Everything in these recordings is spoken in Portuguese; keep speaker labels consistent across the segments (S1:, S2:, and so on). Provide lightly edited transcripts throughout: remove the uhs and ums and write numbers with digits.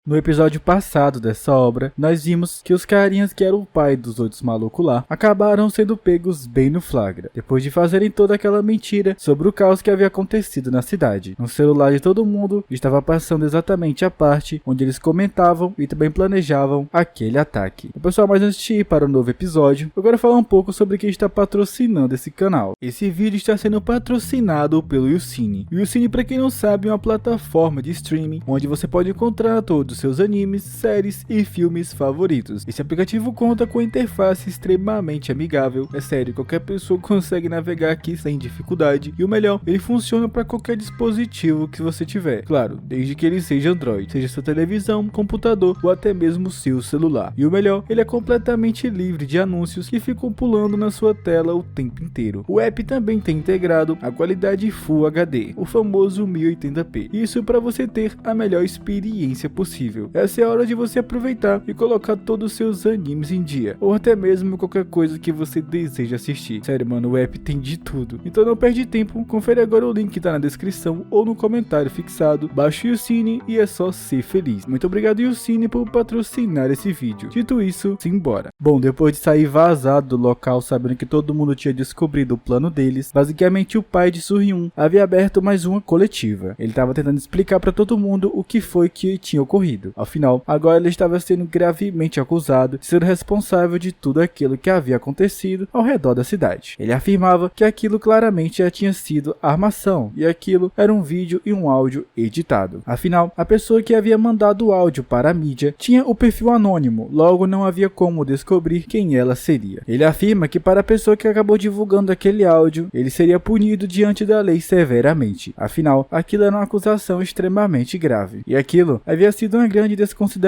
S1: No episódio passado dessa obra, nós vimos que os carinhas que eram o pai dos outros malucos lá, acabaram sendo pegos bem no flagra, depois de fazerem toda aquela mentira sobre o caos que havia acontecido na cidade. No celular de todo mundo, estava passando exatamente a parte onde eles comentavam e também planejavam aquele ataque. Pessoal, mas antes de ir para o novo episódio, eu quero falar um pouco sobre quem está patrocinando esse canal. Esse vídeo está sendo patrocinado pelo YouCine. YouCine, para quem não sabe, é uma plataforma de streaming onde você pode encontrar todos os seus animes, séries e filmes favoritos. Esse aplicativo conta com interface extremamente amigável. É sério, qualquer pessoa consegue navegar aqui sem dificuldade. E o melhor, ele funciona para qualquer dispositivo que você tiver. Claro, desde que ele seja Android, seja sua televisão, computador ou até mesmo seu celular. E o melhor, ele é completamente livre de anúncios que ficam pulando na sua tela o tempo inteiro. O app também tem integrado a qualidade Full HD, o famoso 1080p. Isso para você ter a melhor experiência possível. Essa é a hora de você aproveitar e colocar todos os seus animes em dia, ou até mesmo qualquer coisa que você deseja assistir. Sério, mano, o app tem de tudo. Então não perde tempo, confere agora o link que tá na descrição ou no comentário fixado. Baixe o YouCine e é só ser feliz. Muito obrigado, YouCine, por patrocinar esse vídeo. Dito isso, simbora. Bom, depois de sair vazado do local, sabendo que todo mundo tinha descobrido o plano deles, basicamente o pai de Surhyun havia aberto mais uma coletiva. Ele estava tentando explicar para todo mundo o que foi que tinha ocorrido. Afinal, agora ele estava sendo gravemente acusado de ser o responsável de tudo aquilo que havia acontecido ao redor da cidade. Ele afirmava que aquilo claramente já tinha sido armação, e aquilo era um vídeo e um áudio editado. Afinal, a pessoa que havia mandado o áudio para a mídia tinha o perfil anônimo, logo não havia como descobrir quem ela seria. Ele afirma que para a pessoa que acabou divulgando aquele áudio, ele seria punido diante da lei severamente. Afinal, aquilo era uma acusação extremamente grave, e aquilo havia sido uma grande desconsideração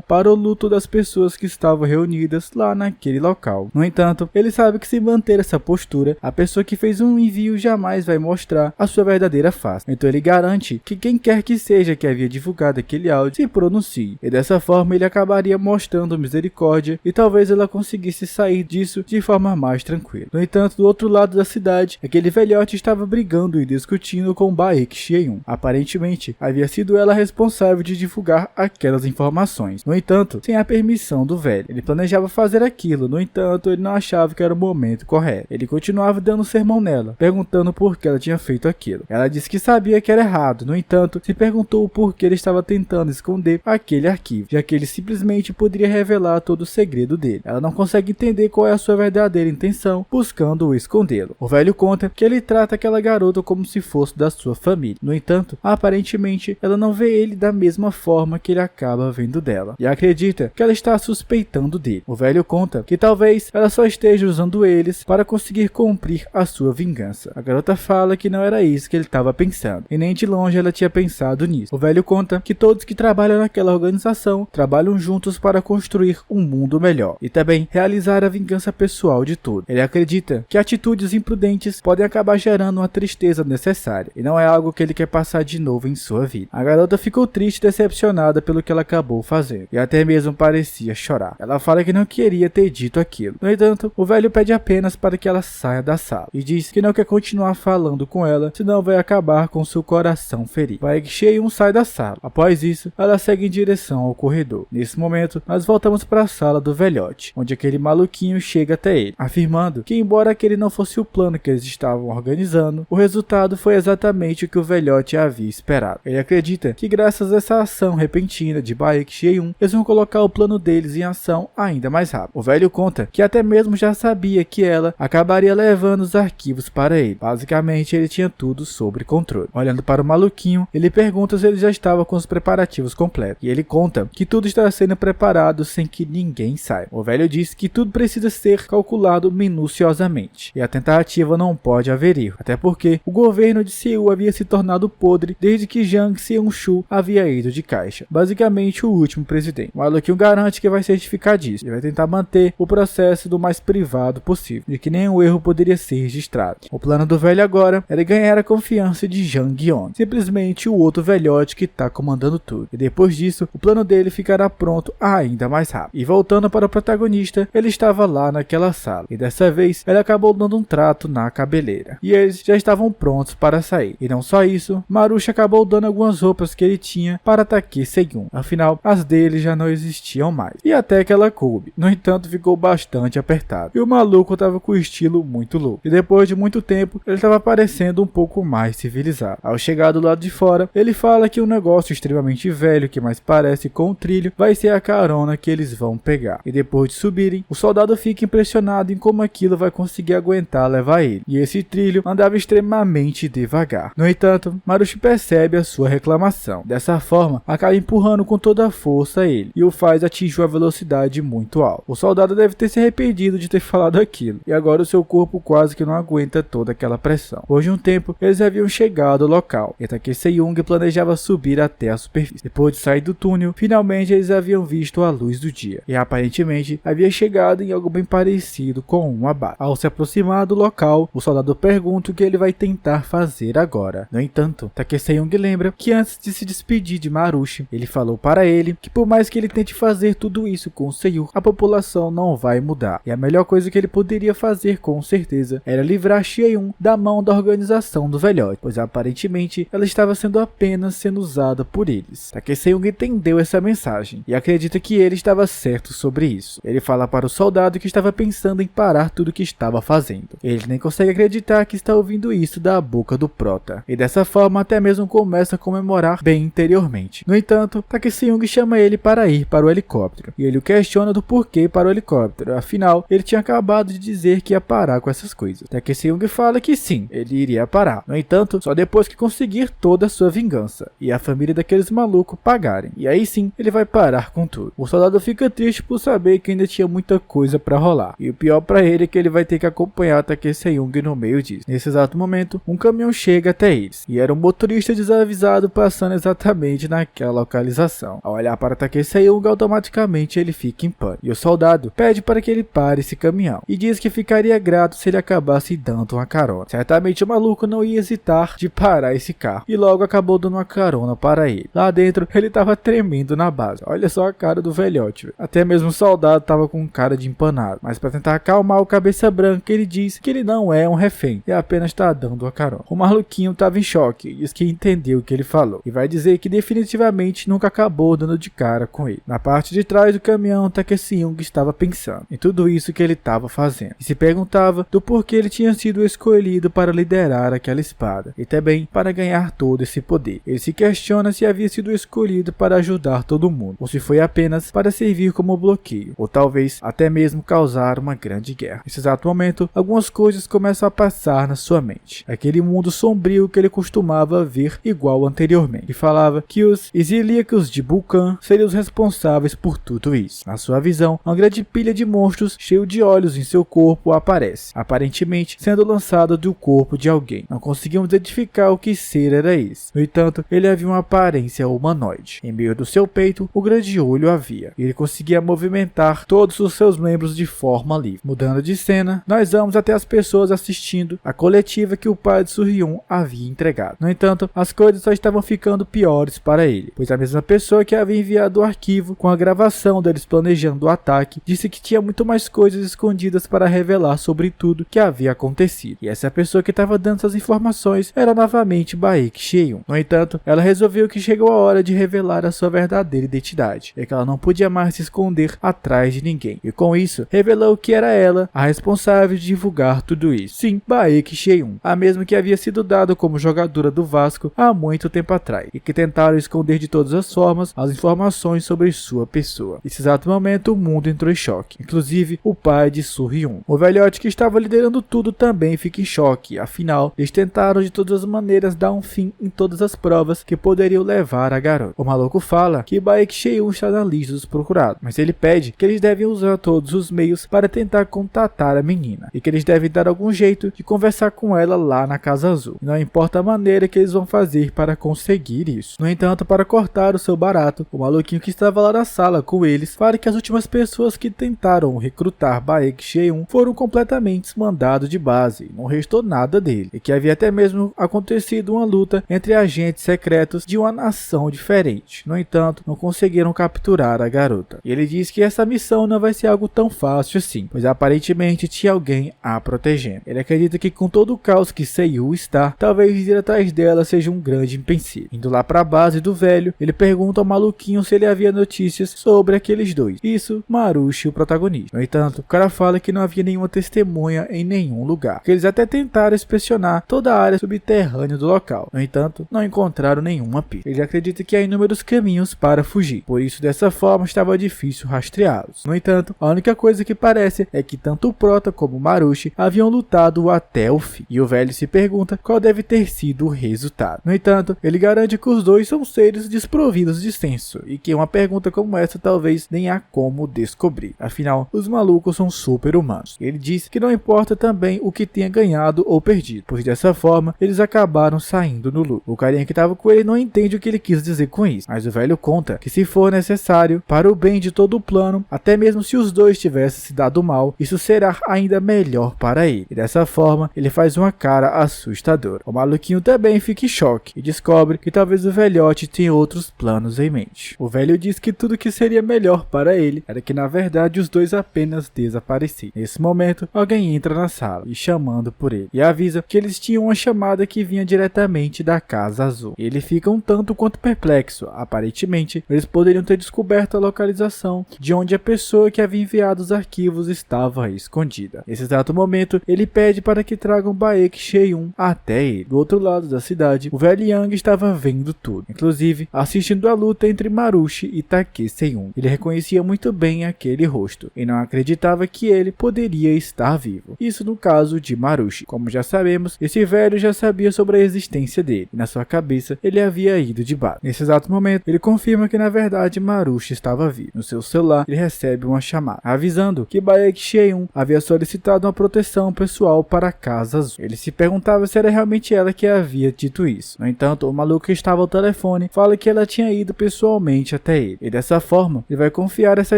S1: para o luto das pessoas que estavam reunidas lá naquele local. No entanto, ele sabe que se manter essa postura, a pessoa que fez um envio jamais vai mostrar a sua verdadeira face. Então ele garante que quem quer que seja que havia divulgado aquele áudio se pronuncie, e dessa forma ele acabaria mostrando misericórdia e talvez ela conseguisse sair disso de forma mais tranquila. No entanto, do outro lado da cidade, aquele velhote estava brigando e discutindo com Baek Shieun. Aparentemente, havia sido ela responsável de divulgar aquelas informações. No entanto, sem a permissão do velho. Ele planejava fazer aquilo, no entanto, ele não achava que era o momento correto. Ele continuava dando sermão nela, perguntando por que ela tinha feito aquilo. Ela disse que sabia que era errado, no entanto, se perguntou por que ele estava tentando esconder aquele arquivo, já que ele simplesmente poderia revelar todo o segredo dele. Ela não consegue entender qual é a sua verdadeira intenção, buscando escondê-lo. O velho conta que ele trata aquela garota como se fosse da sua família. No entanto, aparentemente, ela não vê ele da mesma forma que ele acaba vendo dela, e acredita que ela está suspeitando dele. O velho conta que talvez ela só esteja usando eles para conseguir cumprir a sua vingança. A garota fala que não era isso que ele estava pensando, e nem de longe ela tinha pensado nisso. O velho conta que todos que trabalham naquela organização trabalham juntos para construir um mundo melhor, e também realizar a vingança pessoal de tudo. Ele acredita que atitudes imprudentes podem acabar gerando uma tristeza necessária, e não é algo que ele quer passar de novo em sua vida. A garota ficou triste e decepcionada pelo que ela acabou fazendo, e até mesmo parecia chorar. Ela fala que não queria ter dito aquilo. No entanto, o velho pede apenas para que ela saia da sala, e diz que não quer continuar falando com ela, senão vai acabar com seu coração ferido. Baek Shieun sai da sala. Após isso, ela segue em direção ao corredor. Nesse momento, nós voltamos para a sala do velhote, onde aquele maluquinho chega até ele, afirmando que embora aquele não fosse o plano que eles estavam organizando, o resultado foi exatamente o que o velhote havia esperado. Ele acredita que graças a essa ação repentina de Baek Shieun, eles vão colocar o plano deles em ação ainda mais rápido. O velho conta que até mesmo já sabia que ela acabaria levando os arquivos para ele. Basicamente, ele tinha tudo sob controle. Olhando para o maluquinho, ele pergunta se ele já estava com os preparativos completos, e ele conta que tudo está sendo preparado sem que ninguém saiba. O velho diz que tudo precisa ser calculado minuciosamente, e a tentativa não pode haver erro, até porque o governo de Seul havia se tornado podre desde que Jang Seung-shu havia ido de caixa, basicamente o último presidente. O maluquinho garante que vai certificar disso, e vai tentar manter o processo do mais privado possível, de que nenhum erro poderia ser registrado. O plano do velho agora era ganhar a confiança de Jang Yeon, simplesmente o outro velhote que está comandando tudo, e depois disso, o plano dele ficará pronto ainda mais rápido. E voltando para o protagonista, ele estava lá naquela sala, e dessa vez, ele acabou dando um trato na cabeleira, e eles já estavam prontos para sair. E não só isso, Marusha acabou dando algumas roupas que ele tinha para Takese Seyun, afinal as dele já não existiam mais. E até que ela coube, no entanto ficou bastante apertado. E o maluco tava com o estilo muito louco, e depois de muito tempo ele estava parecendo um pouco mais civilizado. Ao chegar do lado de fora, ele fala que um negócio extremamente velho que mais parece com um trilho vai ser a carona que eles vão pegar. E depois de subirem, o soldado fica impressionado em como aquilo vai conseguir aguentar levar ele. E esse trilho andava extremamente devagar. No entanto, Marushi percebe a sua reclamação. Dessa forma, acaba empurrando com toda a força ele e o faz atingir uma velocidade muito alta. O soldado deve ter se arrependido de ter falado aquilo, e agora o seu corpo quase que não aguenta toda aquela pressão. Depois de um tempo, eles haviam chegado ao local, e Takei Seyung planejava subir até a superfície. Depois de sair do túnel, finalmente eles haviam visto a luz do dia, e aparentemente havia chegado em algo bem parecido com uma base. Ao se aproximar do local, o soldado pergunta o que ele vai tentar fazer agora. No entanto, Takei Seyung lembra que antes de se despedir de Marushi, ele falou para ele que por mais que ele tente fazer tudo isso com o Seiyu, a população não vai mudar, e a melhor coisa que ele poderia fazer com certeza era livrar Seyun da mão da organização do velhote, pois aparentemente ela estava apenas sendo usada por eles. Takei Seyung entendeu essa mensagem e acredita que ele estava certo sobre isso. Ele fala para o soldado que estava pensando em parar tudo o que estava fazendo. Ele nem consegue acreditar que está ouvindo isso da boca do prota, e dessa forma até mesmo começa a comemorar bem interiormente. No entanto, Takei Seyung chama ele para ir para o helicóptero, e ele o questiona do porquê para o helicóptero, afinal ele tinha acabado de dizer que ia parar com essas coisas. Takei Seyung fala que sim, ele iria parar, no entanto só depois que conseguir toda a sua vingança e a família daqueles malucos pagarem, e aí sim ele vai parar com tudo. O soldado fica triste por saber que ainda tinha muita coisa para rolar, e o pior para ele é que ele vai ter que acompanhar Takei Seyung no meio disso. Nesse exato momento, um caminhão chega até eles, e era um motorista desavisado passando exatamente naquela localização. Ao olhar para Takei Seyung, automaticamente ele fica em pânico, e o soldado pede para que ele pare esse caminhão, e diz que ficaria grato se ele acabasse dando uma carona. Certamente o maluco não ia hesitar de parar esse carro, e logo acabou dando uma carona para ele. Lá dentro, ele estava tremendo na base. Olha só a cara do velhote, véio. Até mesmo o soldado estava com cara de empanado, mas para tentar acalmar o cabeça branca, ele diz que ele não é um refém, e apenas está dando uma carona. O maluquinho estava em choque, e diz que entendeu o que ele falou, e vai dizer que definitivamente nunca acabou dando de cara com ele. Na parte de trás do caminhão, Takei Seyung estava pensando em tudo isso que ele estava fazendo, e se perguntava do porquê ele tinha sido escolhido para liderar aquela espada, e também para ganhar todo esse poder. Ele se questiona se havia sido escolhido para ajudar todo mundo, ou se foi apenas para servir como bloqueio, ou talvez até mesmo causar uma grande guerra. Nesse exato momento, algumas coisas começam a passar na sua mente. Aquele mundo sombrio que ele costumava ver igual anteriormente, e falava que os exilíacos de Vulcan seriam os responsáveis por tudo isso. Na sua visão, uma grande pilha de monstros cheio de olhos em seu corpo aparece, aparentemente sendo lançado do corpo de alguém. Não conseguimos identificar o que ser era esse. No entanto, ele havia uma aparência humanoide. Em meio do seu peito, o grande olho havia, e ele conseguia movimentar todos os seus membros de forma livre. Mudando de cena, nós vamos até as pessoas assistindo a coletiva que o pai de Surhyun havia entregado. No entanto, as coisas só estavam ficando piores para ele, pois a mesma pessoa que havia enviado o arquivo com a gravação deles planejando o ataque disse que tinha muito mais coisas escondidas para revelar sobre tudo que havia acontecido. E essa pessoa que estava dando essas informações era novamente Baek Seyun. No entanto, ela resolveu que chegou a hora de revelar a sua verdadeira identidade, e que ela não podia mais se esconder atrás de ninguém. E com isso, revelou que era ela a responsável de divulgar tudo isso. Sim, Baek Seyun, a mesma que havia sido dada como jogadora do Vasco há muito tempo atrás, e que tentaram esconder de todas as formas as informações sobre sua pessoa. Nesse exato momento, o mundo entrou em choque, inclusive o pai de Surhyun. O velhote que estava liderando tudo também fica em choque, afinal, eles tentaram de todas as maneiras dar um fim em todas as provas que poderiam levar a garota. O maluco fala que Baek Seyun está na lista dos procurados, mas ele pede que eles devem usar todos os meios para tentar contatar a menina, e que eles devem dar algum jeito de conversar com ela lá na Casa Azul. E não importa a maneira que eles vão fazer para conseguir isso. No entanto, para cortar o seu barato, o maluquinho que estava lá na sala com eles fala que as últimas pessoas que tentaram recrutar Baek Seyun foram completamente desmandados de base, e não restou nada dele, e que havia até mesmo acontecido uma luta entre agentes secretos de uma nação diferente. No entanto, não conseguiram capturar a garota. E ele diz que essa missão não vai ser algo tão fácil assim, pois aparentemente tinha alguém a protegendo. Ele acredita que com todo o caos que Seiyu está, talvez ir atrás dela seja um grande empecilho. Indo lá para a base do velho, ele ele pergunta ao maluquinho se ele havia notícias sobre aqueles dois. Isso, Marushi, o protagonista. No entanto, o cara fala que não havia nenhuma testemunha em nenhum lugar, que eles até tentaram inspecionar toda a área subterrânea do local. No entanto, não encontraram nenhuma pista. Ele acredita que há inúmeros caminhos para fugir, por isso dessa forma estava difícil rastreá-los. No entanto, a única coisa que parece é que tanto o Prota como o Marushi haviam lutado até o fim, e o velho se pergunta qual deve ter sido o resultado. No entanto, ele garante que os dois são seres desprovidos de senso, e que uma pergunta como essa talvez nem há como descobrir. Afinal, os malucos são super-humanos. Ele diz que não importa também o que tenha ganhado ou perdido, pois dessa forma eles acabaram saindo no lucro. O carinha que estava com ele não entende o que ele quis dizer com isso, mas o velho conta que se for necessário, para o bem de todo o plano, até mesmo se os dois tivessem se dado mal, isso será ainda melhor para ele. E dessa forma, ele faz uma cara assustadora. O maluquinho também fica em choque e descobre que talvez o velhote tenha outros planos em mente. O velho diz que tudo que seria melhor para ele era que na verdade os dois apenas desapareciam. Nesse momento, alguém entra na sala e chamando por ele, e avisa que eles tinham uma chamada que vinha diretamente da Casa Azul. Ele fica um tanto quanto perplexo. Aparentemente, eles poderiam ter descoberto a localização de onde a pessoa que havia enviado os arquivos estava escondida. Nesse exato momento, ele pede para que tragam Baek Sheyun até ele. Do outro lado da cidade, o velho Yang estava vendo tudo, inclusive assistindo a luta entre Marushi e Takeseyun. Ele reconhecia muito bem aquele rosto e não acreditava que ele poderia estar vivo. Isso no caso de Marushi. Como já sabemos, esse velho já sabia sobre a existência dele e na sua cabeça ele havia ido de base. Nesse exato momento, ele confirma que na verdade Marushi estava vivo. No seu celular, ele recebe uma chamada avisando que Baek Sheyun havia solicitado uma proteção pessoal para a Casa Azul. Ele se perguntava se era realmente ela que havia dito isso. No entanto, o maluco que estava ao telefone fala que ela tinha ido pessoalmente até ele, e dessa forma ele vai confiar essa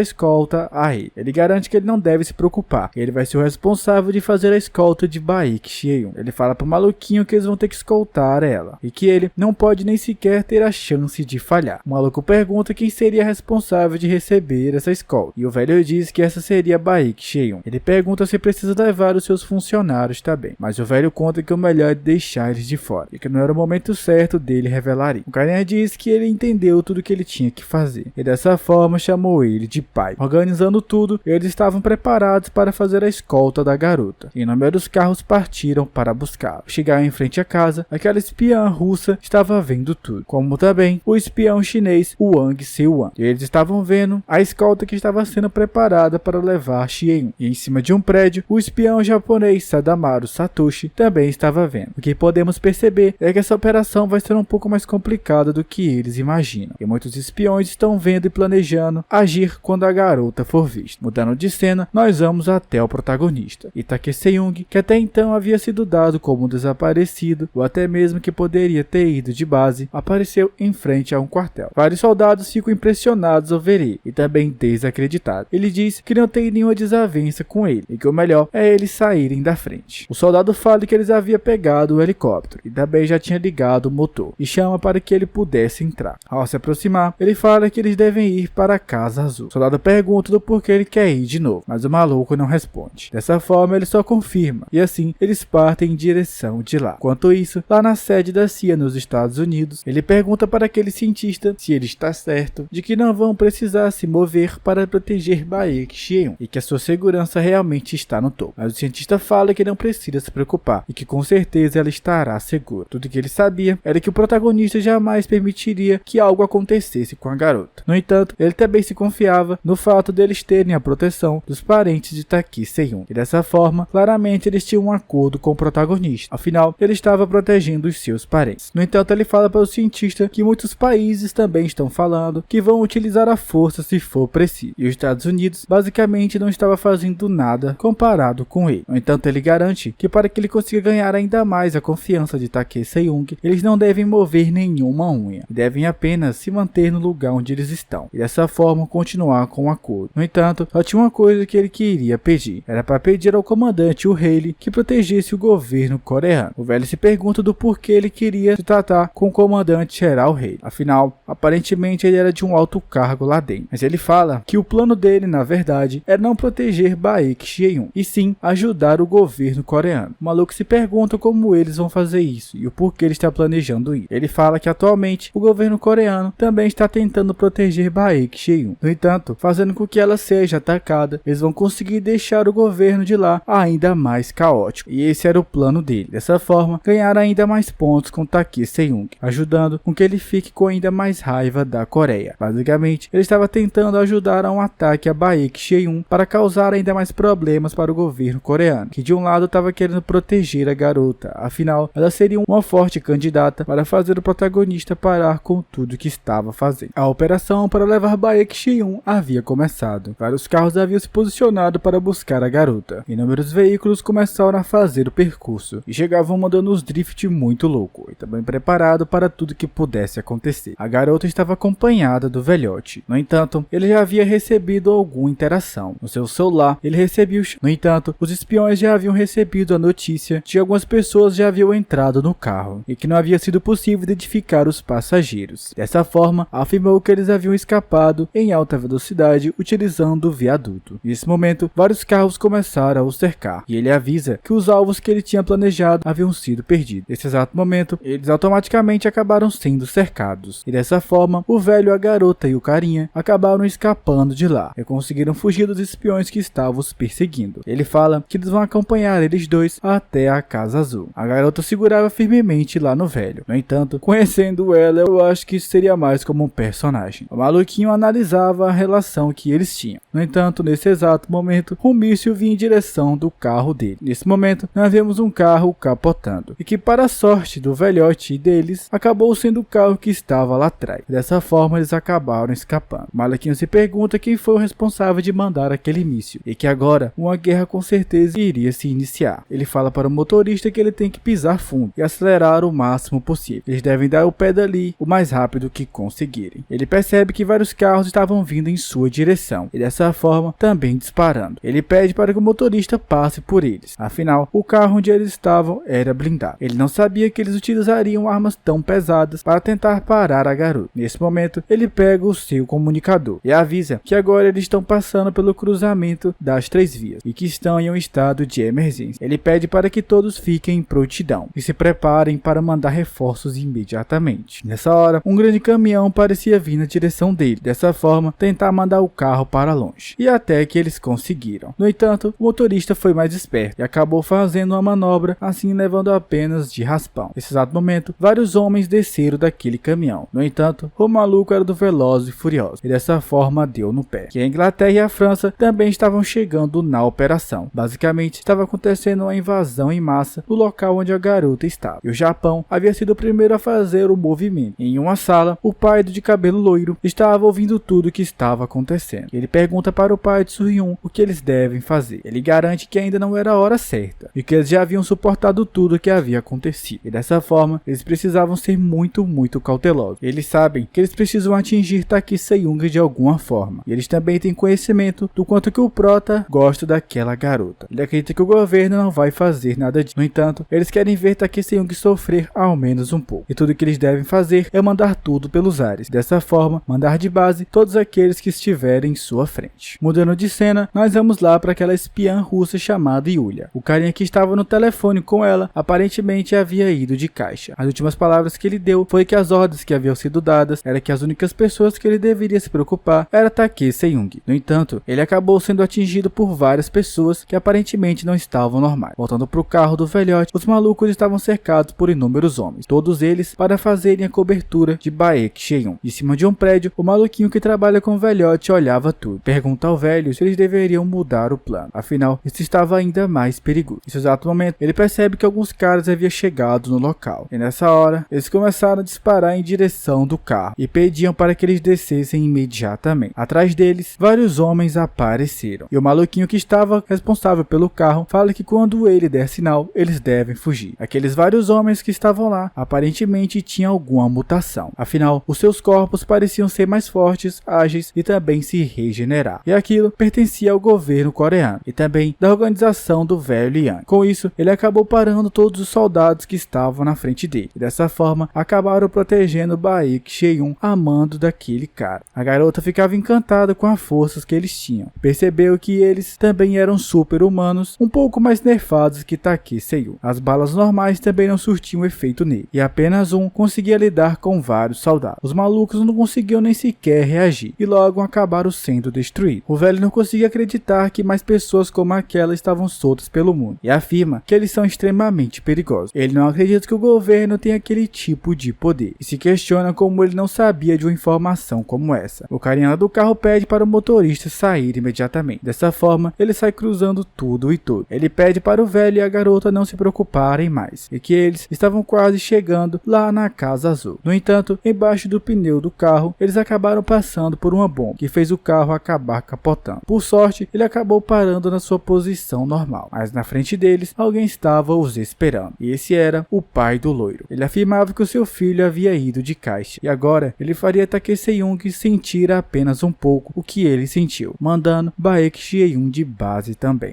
S1: escolta a ele. Ele garante que ele não deve se preocupar, ele vai ser o responsável de fazer a escolta de Baek Sheyun. Ele fala pro maluquinho que eles vão ter que escoltar ela, e que ele não pode nem sequer ter a chance de falhar. O maluco pergunta quem seria responsável de receber essa escolta, e o velho diz que essa seria Baek Sheyun. Ele pergunta se precisa levar os seus funcionários também, mas o velho conta que o melhor é deixar eles de fora, e que não era o momento certo dele revelar isso. O carinha diz que ele entendeu tudo que ele tinha que fazer, e dessa forma chamou ele de pai. Organizando tudo, eles estavam preparados para fazer a escolta da garota, e inúmeros carros partiram para buscá-la. Chegaram em frente à casa, aquela espiã russa estava vendo tudo, como também o espião chinês Wang Seuan. Eles estavam vendo a escolta que estava sendo preparada para levar Sheyun, e em cima de um prédio, o espião japonês Sadamaru Satoshi também estava vendo. O que podemos perceber é que essa operação vai ser um pouco mais complicada do que eles imaginam, e muitos espiões estão vendo e planejando agir quando a garota for vista. Mudando de cena, nós vamos até o protagonista, Takeseyun, que até então havia sido dado como desaparecido, ou até mesmo que poderia ter ido de base, apareceu em frente a um quartel. Vários soldados ficam impressionados ao ver ele, e também desacreditados. Ele diz que não tem nenhuma desavença com ele, e que o melhor é eles saírem da frente. O soldado fala que eles haviam pegado o helicóptero, e também já tinha ligado o motor, e chama para que ele pudesse entrar. Ao se aproximar, ele fala que eles devem ir para a Casa Azul. O soldado pergunta do porquê ele quer ir de novo, mas o maluco não responde. Dessa forma, ele só confirma, e assim, eles partem em direção de lá. Enquanto isso, lá na sede da CIA nos Estados Unidos, ele pergunta para aquele cientista se ele está certo de que não vão precisar se mover para proteger Baek Sheyun, e que a sua segurança realmente está no topo. Mas o cientista fala que não precisa se preocupar, e que com certeza ela estará segura. Tudo que ele sabia era que o protagonista jamais permitiria que algo acontecesse com a garota. No entanto, ele também se confiava no fato deles terem a proteção dos parentes de Takeseyun, e dessa forma, claramente eles tinham um acordo com o protagonista. Afinal, ele estava protegendo os seus parentes. No entanto, ele fala para o cientista que muitos países também estão falando que vão utilizar a força se for preciso, e os Estados Unidos basicamente não estava fazendo nada comparado com ele. No entanto, ele garante que para que ele consiga ganhar ainda mais a confiança de Takeseyun, eles não devem mover nenhuma unha, devem apenas se manter no lugar onde eles estão, e dessa forma continuar com o acordo. No entanto, só tinha uma coisa que ele queria pedir, era para pedir ao comandante, o Haley, que protegesse o governo coreano. O velho se pergunta do porquê ele queria se tratar com o comandante-geral Haley. Afinal, aparentemente ele era de um alto cargo lá dentro, mas ele fala que o plano dele, na verdade, era não proteger Baek Sheyun, e sim ajudar o governo coreano. O maluco se pergunta como eles vão fazer isso, e o porquê ele está planejando isso. Ele fala que atualmente o governo coreano também está tentando proteger Baek Cheon. No entanto, fazendo com que ela seja atacada, eles vão conseguir deixar o governo de lá ainda mais caótico. E esse era o plano dele. Dessa forma, ganhar ainda mais pontos com Takee Se-young, ajudando com que ele fique com ainda mais raiva da Coreia. Basicamente, ele estava tentando ajudar a um ataque a Baek Cheon para causar ainda mais problemas para o governo coreano, que de um lado estava querendo proteger a garota, afinal, ela seria uma forte candidata para fazer o protagonista parar com tudo que estava fazendo. A operação para levar Baek Cheon havia começado. Vários carros haviam se posicionado para buscar a garota. Inúmeros veículos começaram a fazer o percurso e chegavam mandando os drift muito louco e também preparado para tudo que pudesse acontecer. A garota estava acompanhada do velhote. No entanto, ele já havia recebido alguma interação. No seu celular, ele recebeu... No entanto, os espiões já haviam recebido a notícia de que algumas pessoas já haviam entrado no carro e que não havia sido possível identificar os passageiros. Dessa forma, afirmou que eles haviam escapado em alta velocidade utilizando o viaduto. Nesse momento, vários carros começaram a o cercar e ele avisa que os alvos que ele tinha planejado haviam sido perdidos. Nesse exato momento, eles automaticamente acabaram sendo cercados e dessa forma, o velho, a garota e o carinha acabaram escapando de lá e conseguiram fugir dos espiões que estavam os perseguindo. Ele fala que eles vão acompanhar eles dois até a Casa Azul. A garota segurava firmemente lá no velho. No entanto, conhecendo ela, eu acho que isso seria mais como um personagem. O maluquinho analisava a relação que eles tinham. No entanto, nesse exato momento, um míssil vinha em direção do carro dele. Nesse momento, nós vemos um carro capotando e que, para a sorte do velhote e deles, acabou sendo o carro que estava lá atrás. Dessa forma, eles acabaram escapando. O maluquinho se pergunta quem foi o responsável de mandar aquele míssil e que agora uma guerra com certeza iria se iniciar. Ele fala para o motorista que ele tem que pisar fundo e acelerar o máximo possível. Eles devem dar o pé dali o mais rápido que conseguirem. Ele percebe que vários carros estavam vindo em sua direção e dessa forma também disparando. Ele pede para que o motorista passe por eles. Afinal, o carro onde eles estavam era blindado. Ele não sabia que eles utilizariam armas tão pesadas para tentar parar a garota. Nesse momento, ele pega o seu comunicador e avisa que agora eles estão passando pelo cruzamento das 3 vias e que estão em um estado de emergência. Ele pede para que todos fiquem em prontidão e se preparem para mandar reforços imediatamente. Nessa hora, um grande caminhão parecia vir na direção dele. Dessa forma, tentar mandar o carro para longe. E até que eles conseguiram. No entanto, o motorista foi mais esperto e acabou fazendo uma manobra, assim levando apenas de raspão. Nesse exato momento, vários homens desceram daquele caminhão. No entanto, o maluco era do Velozes e Furiosos e dessa forma deu no pé. Que a Inglaterra e a França também estavam chegando na operação. Basicamente, estava acontecendo uma invasão em massa no local onde a garota estava. E o Japão havia sido o primeiro a fazer o movimento. Em uma sala, o pai do de cabelo loiro estava ouvindo tudo o que estava acontecendo. Ele pergunta para o pai de Soo-hyun o que eles devem fazer. Ele garante que ainda não era a hora certa e que eles já haviam suportado tudo o que havia acontecido. E dessa forma, eles precisavam ser muito cautelosos. Eles sabem que eles precisam atingir Takee Se-young de alguma forma. E eles também têm conhecimento do quanto que o Prota gosta daquela garota. Ele acredita que o governo não vai fazer nada disso. No entanto, eles querem ver Takee Se-young sofrer ao menos um pouco. E tudo que eles devem fazer é mandar tudo pelos ares. Dessa forma, mandar de base todos aqueles que estiverem em sua frente. Mudando de cena, nós vamos lá para aquela espiã russa chamada Yulia. O carinha que estava no telefone com ela aparentemente havia ido de caixa. As últimas palavras que ele deu foi que as ordens que haviam sido dadas era que as únicas pessoas que ele deveria se preocupar era Takee Se-young. No entanto, ele acabou sendo atingido por várias pessoas que aparentemente não estavam normais. Voltando para o carro do velhote, os malucos estavam cercados por inúmeros homens, todos eles para fazerem a cobertura de Baek Cheon. De cima de um prédio, o maluquinho que trabalha com o velhote olhava tudo. Pergunta ao velho se eles deveriam mudar o plano. Afinal, isso estava ainda mais perigoso. Nesse exato momento, ele percebe que alguns caras haviam chegado no local. E nessa hora, eles começaram a disparar em direção do carro e pediam para que eles descessem imediatamente. Atrás deles, vários homens apareceram. E o maluquinho que estava responsável pelo carro fala que quando ele der sinal, eles devem fugir. Aqueles vários homens que estavam lá aparentemente tinham alguma mutação. Afinal, os seus corpos pareciam ser mais fortes, ágeis e também se regenerar. E aquilo pertencia ao governo coreano e também da organização do velho Yang. Com isso, ele acabou parando todos os soldados que estavam na frente dele. E dessa forma, acabaram protegendo Baek Cheon a mando daquele cara. A garota ficava encantada com as forças que eles tinham. Percebeu que eles também eram super-humanos, um pouco mais nerfados que Takee Se-young. As balas normais também não surtiam efeito nele, e apenas um conseguia lidar com vários soldados. Os malucos não conseguiam nem sequer reagir e logo acabaram sendo destruídos. O velho não conseguia acreditar que mais pessoas como aquela estavam soltas pelo mundo e afirma que eles são extremamente perigosos. Ele não acredita que o governo tem aquele tipo de poder e se questiona como ele não sabia de uma informação como essa. O carinha lá do carro pede para o motorista sair imediatamente. Dessa forma, ele sai cruzando tudo e tudo. Ele pede para o velho e a garota não se preocuparem mais e que eles estavam quase chegando lá na Casa Azul. No entanto, embaixo do pneu do carro, eles acabaram passando por uma bomba que fez o carro acabar capotando. Por sorte, ele acabou parando na sua posição normal, mas na frente deles, alguém estava os esperando. E esse era o pai do loiro. Ele afirmava que o seu filho havia ido de caixa e agora ele faria Tae-seung sentir apenas um pouco o que ele sentiu, mandando Baek Ji-eun de base também.